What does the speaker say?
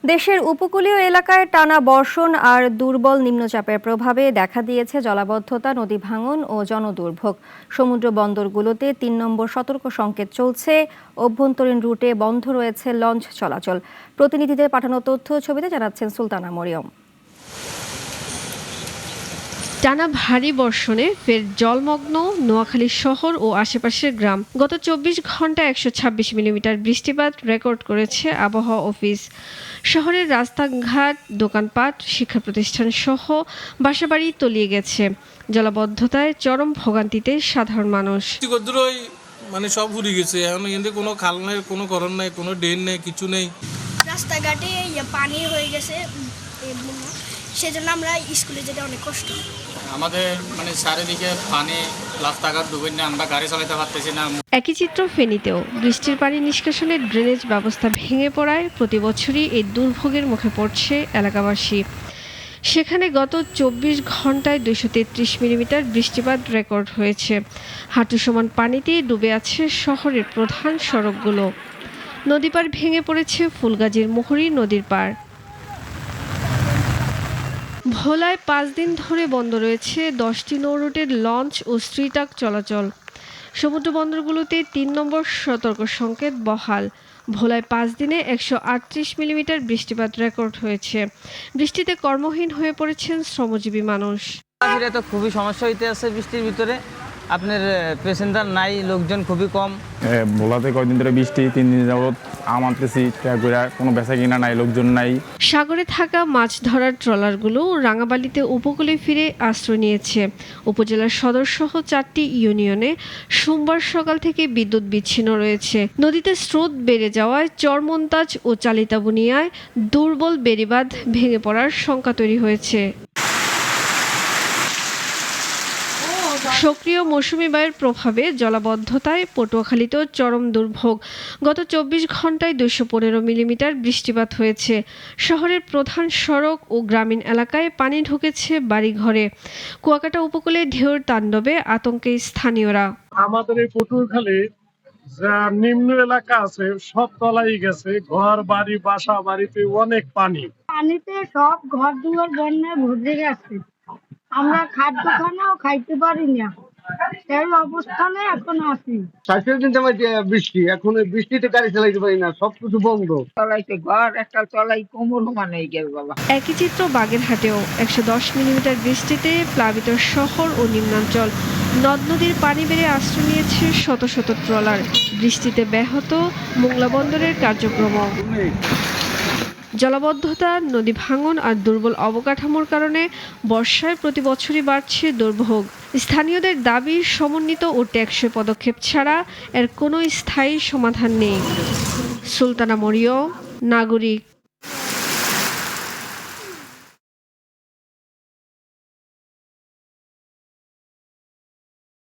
দেশের উপকূলীয় এলাকায় টানা বর্ষণ আর দুর্বল নিম্নচাপের প্রভাবে দেখা দিয়েছে জলাবদ্ধতা, নদী ভাঙন ও জনদুর্ভোগ। সমুদ্র বন্দরগুলোতে ৩ নম্বর সতর্ক সংকেত চলছে। অভ্যন্তরীণ রুটে বন্ধ রয়েছে লঞ্চ চলাচল। প্রতিনিধিদের পাঠানো তথ্য ছবিতে জানাচ্ছেন সুলতানা মরিয়ম। টানা ভারী বর্ষণে ফের জলমগ্ন নোয়াখালী শহর ও আশেপাশের গ্রাম। গত ২৪ ঘন্টায় ১২৬ মিলিমিটার বৃষ্টিপাত রেকর্ড করেছে আবহাওয়া অফিস। শহরের রাস্তাঘাট, দোকানপাট, শিক্ষা প্রতিষ্ঠান সহ বাসাবাড়ি তলিয়ে গেছে। জলাবদ্ধতায় চরম ভোগান্তিতে সাধারণ মানুষ। মানে সব ঘুরে গেছে, এখন কিন্তু কোনো খাল নাই, কোনো করণ নাই, কোনো ড্রেন নেই, কিছু নেই। রাস্তাঘাটে পানি হয়ে গেছে, সেজন্য আমরা স্কুলে যেতে অনেক কষ্ট। আমাদের মানে চারিদিকে পানি, রাস্তাঘাট ডুবে না, আমরা গাড়ি চালাতে পারতেছি না। একই চিত্র ফেনীতেও। বৃষ্টির পানি নিষ্কাশনের ড্রেনেজ ব্যবস্থা ভেঙে পড়ায় প্রতি বছরই এই দুর্ভোগের মুখে পড়ছে এলাকাবাসী। সেখানে গত ২৪ ঘন্টায় ২৩৩ মিলিমিটার বৃষ্টিপাত রেকর্ড হয়েছে। হাঁটু সমান পানিতে ডুবে আছে শহরের প্রধান সড়কগুলো। নদীপাড় ভেঙে পড়েছে ফুলগাজীর মুহুরী নদীর পাড়। ভোলায় ৫ দিন ধরে বন্ধ রয়েছে ১০টি নৌরুটের লঞ্চ ও স্ট্রিটাক চলাচল। সমুদ্র বন্দরগুলোতে ৩ নম্বর সতর্ক সংকেত বহাল। ভোলায় ৫ দিনে ১৩৮ মিলিমিটার বৃষ্টিপাত রেকর্ড হয়েছে। বৃষ্টিতে কর্মহীন হয়ে পড়েছেন শ্রমজীবী মানুষ। তো খুবই সমস্যা হইতে আছে বৃষ্টির ভিতরে। আপনার প্যাসেঞ্জার নাই, লোকজন খুবই কম। ভোলাতে কয়েকদিন ধরে বৃষ্টি, 3 দিন যাবত আমারতেছি, কোনো বেচা কিনা নাই, লোকজন নাই। সাগরে থাকা মাছ ধরার ট্রলারগুলো রাঙাবালিতে উপকূলে ফিরে আশ্রয় নিয়েছে। উপজেলার সদরসহ 4টি ইউনিয়নে সোমবার সকাল থেকে বিদ্যুৎ বিচ্ছিন্ন রয়েছে। নদীতে স্রোত বেড়ে যাওয়ায় চরমন্তাজ ও চালিতাবুনিয়ায় দুর্বল বেড়িবাঁধ ভেঙে পড়ার শঙ্কা তৈরি হয়েছে। সক্রিয় মৌসুমি বায়ুর প্রভাবে জলাবদ্ধতায় পটুয়াখালীতেও চরম দুর্ভোগ। গত ২৪ ঘন্টায় ২১৫ মিলিমিটার বৃষ্টিপাত হয়েছে। শহরের প্রধান সড়ক ও গ্রামীণ এলাকায় পানি ঢুকেছে বাড়িঘরে। কুয়াকাটা উপকূলে ঢেউর তাণ্ডবে আতঙ্কে স্থানীয়রা। আমাদের এই পটুয়াখালী যা নিম্ন এলাকা আছে সব তলাই গেছে, ঘর বাড়ি, বাসা বাড়িতে অনেক পানিতে সব ঘর দুয়ার বন্যায় ভরে গেছে। আমরা খাদ্য খানাও খাইতে পারি না, সেই অবস্থানে এখন আছি। 4 দিন যাবে বৃষ্টি, এখন বৃষ্টিতে গাড়ি চালাইতে পারি না, সবকিছু বন্ধ। চলাইতে ঘর একটা চলাই কোমর মানে গেল বাবা। একই চিত্র বাগেরহাটেও। ১১০ মিলিমিটার বৃষ্টিতে প্লাবিত শহর ও নিম্নাঞ্চল। নদ নদীর পানি বেড়ে আশ্রয় নিয়েছে শত শত ট্রলার। বৃষ্টিতে ব্যাহত মোংলা বন্দরের কার্যক্রম। জলাবদ্ধতা, নদী ভাঙন আর দুর্বল অবকাঠামোর কারণে বর্ষায় প্রতি বছরই বাড়ছে দুর্ভোগ। স্থানীয়দের দাবি, সমন্বিত ও টেকসই পদক্ষেপ ছাড়া এর কোনো স্থায়ী সমাধান নেই। সুলতানা মরিয়ম, নাগরিক।